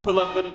Pull up with it.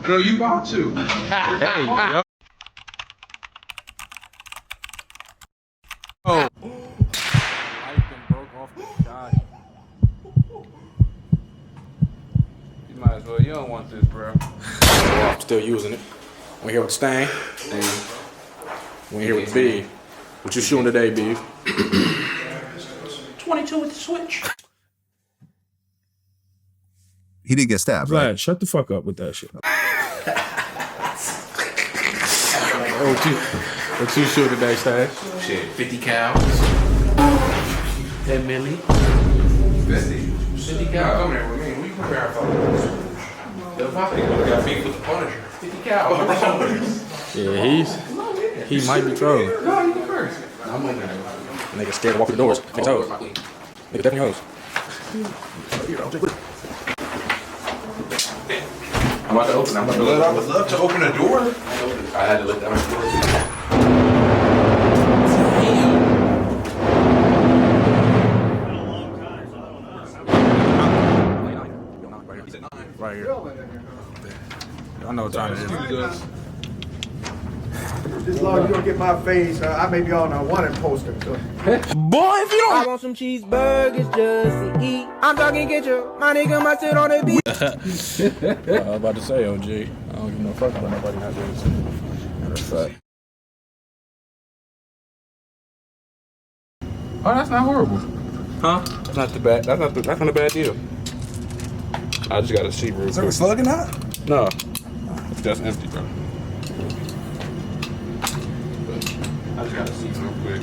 Girl, you got to. Hey, yo. Oh. Pipe broke off the shot. You might as well. You don't want this, bro. I'm still using it. We here with the stain. We here with the beef. What you shooting today, beef? 22 with the switch. He did get stabbed, Vlad, right? shut the fuck up with that shit. What you shooting today, Stain? Shit, 50 cal. 10 milli. 50 cal. Come there with me. We compare our photos. The Puppy got beef with the Punisher. 50 cal. Yeah, he might be trolling. No, you go first. I'm like that. Nigga scared to walk through the doors. Can't toes. Nigga definitely hoes. I'm about to open. I would love to open a door. I had to let that much door. Right here. I know what time it is. This long you don't get my face, I may be on a wanted poster. So. Boy, if you don't. I want some cheeseburgers just to eat. I'm talking get you, my nigga must sit on the beat. I was about to say, OG. I don't give no fuck about nobody not doing this. Matter of fact. Oh, that's not horrible. Huh? That's not the bad. That's not a bad deal. I just gotta see real Is there a quick. slug in that? No, it's just empty, bro. I just gotta see real quick.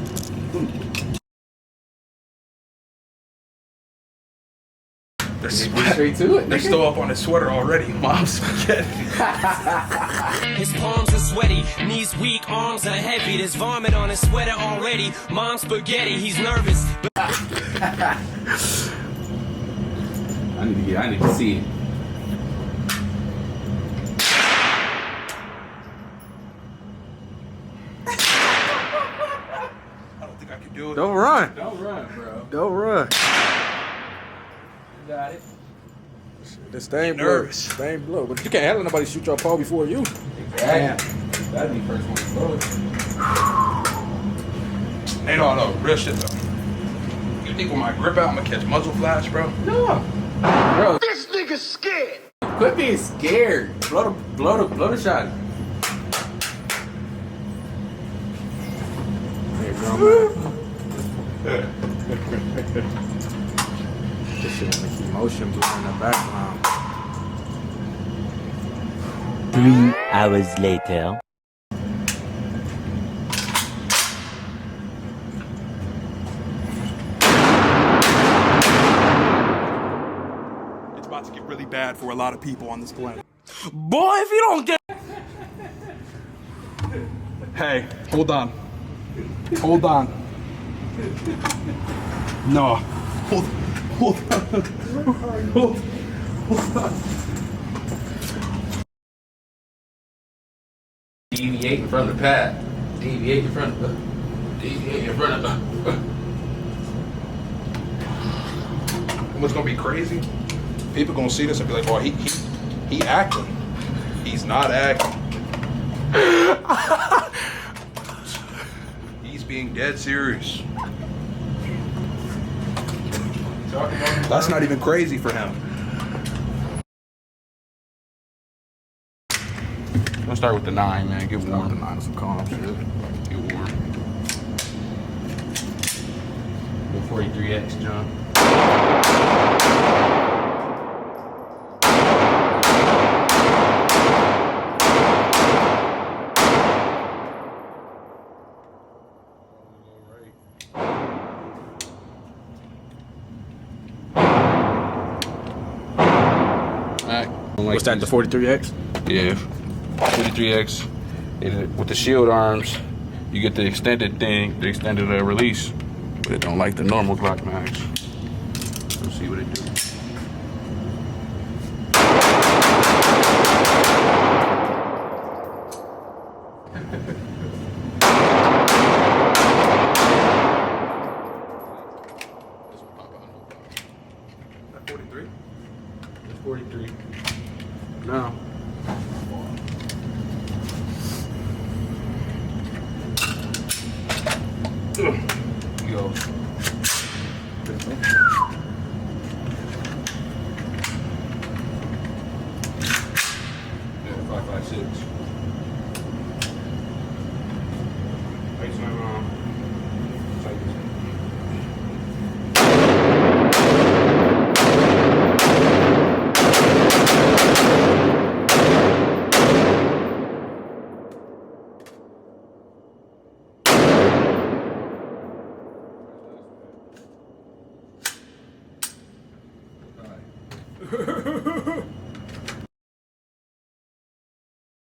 They're Straight to it. They're still up on his sweater already. Mom's spaghetti. His palms are sweaty, knees weak, arms are heavy. There's vomit on his sweater already. Mom's spaghetti, he's nervous. I need to see it. I don't think I can do it. Don't run. Don't run, bro. Don't run. You got it. The stain blow. nervous. Stain blow. But you can't handle nobody shoot your paw before you. Exactly. That'd be first one to blow it. Hey, no, real shit though. You think with my grip out, I'm gonna catch muzzle flash, bro? No. Bro, This nigga's scared. quit being scared. Blow the shot. Hey, grown man. This shit make emotion blowing in the background. 3 hours later. It's about to get really bad for a lot of people on this planet. Boy, if you don't get. Hey, hold on. Hold on. No. Hold on. Hold on. Deviate in front of the pad. Deviate in front of the. Deviate in front of the. What's gonna be crazy? People gonna see this and be like, "Oh, he acting. He's not acting. He's being dead serious." That's not even crazy for him. Let's start with the 9, man. Get warm. The 9 is some calm shit. Get warm. The 43X, John. What's that, the 43X? Yeah, 43X. With the shield arms, you get the extended thing, the extended release, but it don't like the normal Glock mags. Let's see what it do. 43. No. Yo. Yeah, 556.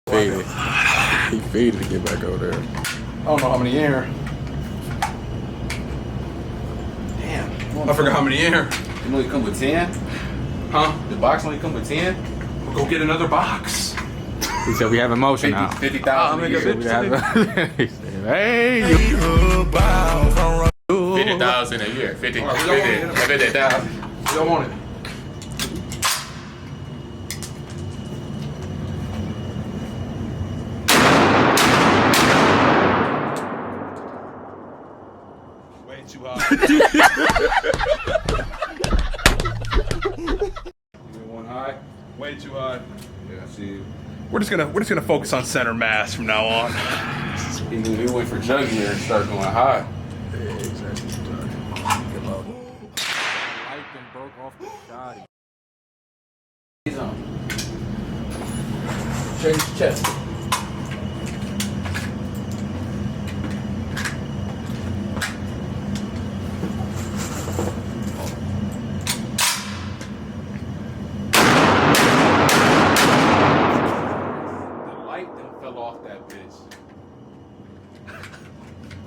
Faded. He faded to get back over there. I don't know how many in here. Damn. I forgot how many in here. You only come with 10? Huh? The box only come with 10? We'll go get another box. He said we have emotion now. 50,000 a year. He said, hey, you 50,000 a year. 50,000. You don't want it. Way too high. One high. Way too high. Yeah, I see you. We're just gonna focus on center mass from now on. He went for jugular and started going high. broke off the shot. He's on. Straight his chest.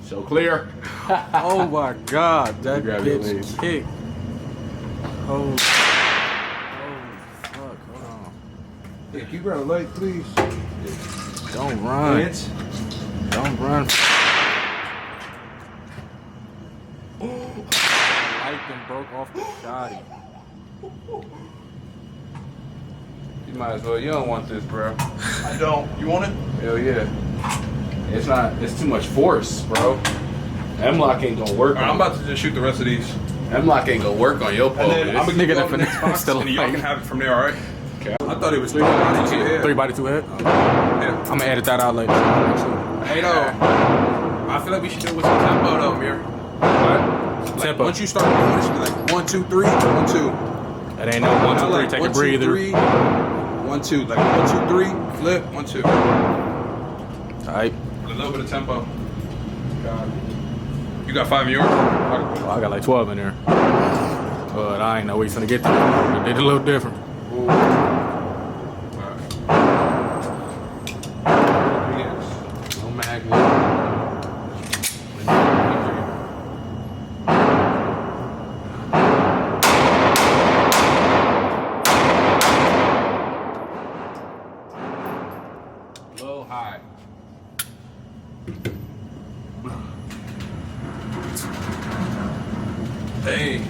So clear. Oh my God, that Grab your bitch legs. kicked. Holy fuck, hold on. Yeah, can you grab a light, please? Don't run. Lance? Don't run. Light them broke off the shotty. You might as well. You don't want this, bro. I don't. You want it? Hell yeah. It's too much force, bro. M-Lock ain't gonna work. All right, I'm about to just shoot the rest of these. M-Lock ain't gonna work on your pole. And then I'm gonna Nigga, give that y'all the next box, still and y'all like- can have it from there, all right? Okay. I thought it was 3 body, 2 head. 3 body 2 head. Yeah. I'm gonna edit that out later. Hey, no. I feel like we should do it with some tempo, though, Mir. What? Like, Tempo. once you start doing it, it should be like 1, 2, 3, 1, 2. That ain't no 1, 2, 3. Like Take 1, a 2, breather. 3, 1, 2. Like 1, 2, 3, flip, 1, 2. Tight. A little bit of tempo. You got 5 in yours? Oh, I got like 12 in there. But I ain't know where he's gonna get to. It did a little different. No magnet. Low, high. Hey,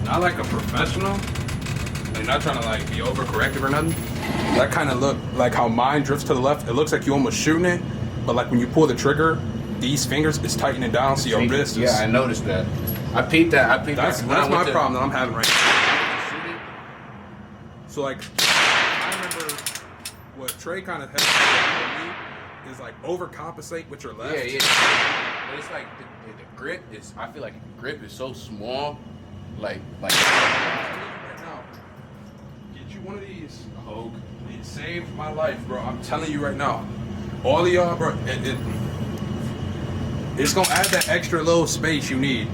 not like a professional. Like not trying to like be overcorrective or nothing. That kind of look like how mine drifts to the left. It looks like you almost shooting it, but like when you pull the trigger, these fingers is tightening down, so your wrist is. Yeah, I noticed that. I peeped that. That's my problem that I'm having right now. So like, I remember what Trey kind of had to me is like overcompensate with your left. Yeah, yeah. But it's like the grip is. I feel like the grip is so small. Like. Right now, get you one of these, Hogue. It saved my life, bro. I'm telling you right now. All of y'all, bro, it's gonna add that extra little space you need.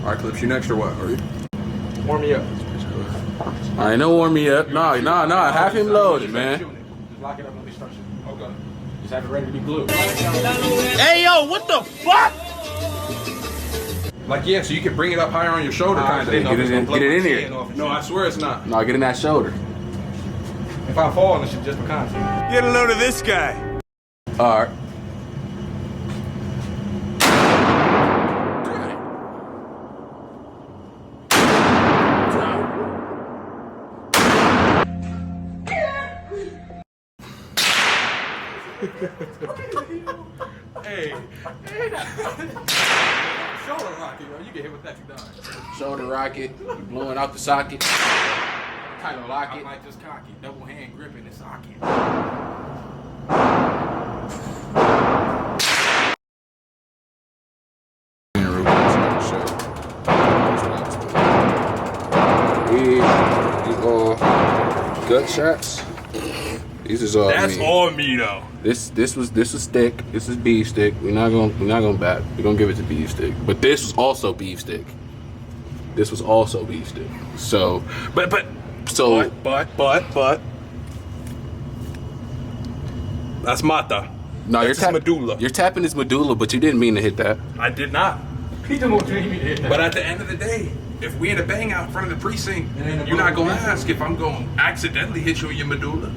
All right, Klipz, you next or what? Warm me up. All right, no warm me up. No. Have him loaded, man. Just lock it up and be structured. Okay. Just have it ready to be glued. Hey, yo, what the fuck? Like, yeah, so you can bring it up higher on your shoulder, kind of. Get it in here. No, I swear it's not. No, get in that shoulder. If I fall, it should just be contact. Get a load of this guy. All right. Hey. Shoulder rocket, yo. You get hit with that, you die. Shoulder rocket, you blowing out the socket. Kind of lock I it. like this cocky. Double hand grip in the socket. These all gut shots. These is all. That's me. all me though. This was stick. This is beef stick. We're not gonna bat. We're gonna give it to beef stick. But this was also beef stick. This was also beef stick. So, but that's mata. no, That's his medulla. You're tapping his medulla, but you didn't mean to hit that. I did not. But at the end of the day, if we had a bang out in front of the precinct, you're not gonna ask if I'm gonna accidentally hit you in your medulla.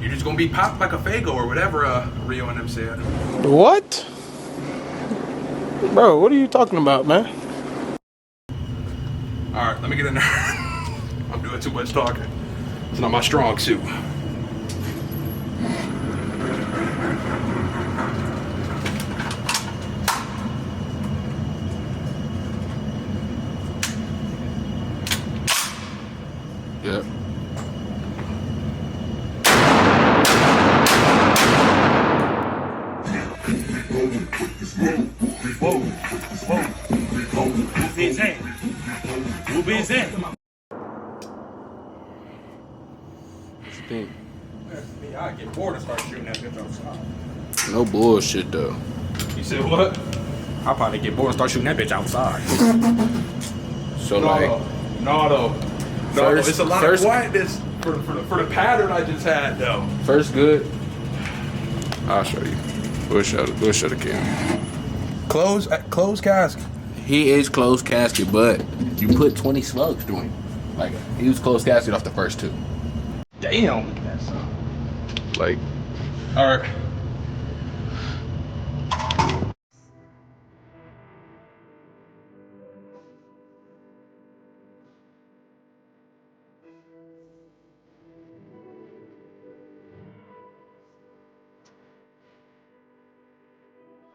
You're just gonna be popped like a Fago or whatever Rio and them said. What? Bro, what are you talking about, man? Alright, let me get in there. I'm doing too much talking. It's not my strong suit. Yep. Who busy? What you think? I get bored and start shooting that bitch outside. No bullshit though. You said what? I'll probably get bored and start shooting that bitch outside. So like, No, First- it's a lot first- of quietness for the pattern I just had though. first good. I'll show you. We'll show the camera. Close cask. He is closed casket, but you put 20 slugs through him. Like he was closed casket off the first two. Damn. Like All right.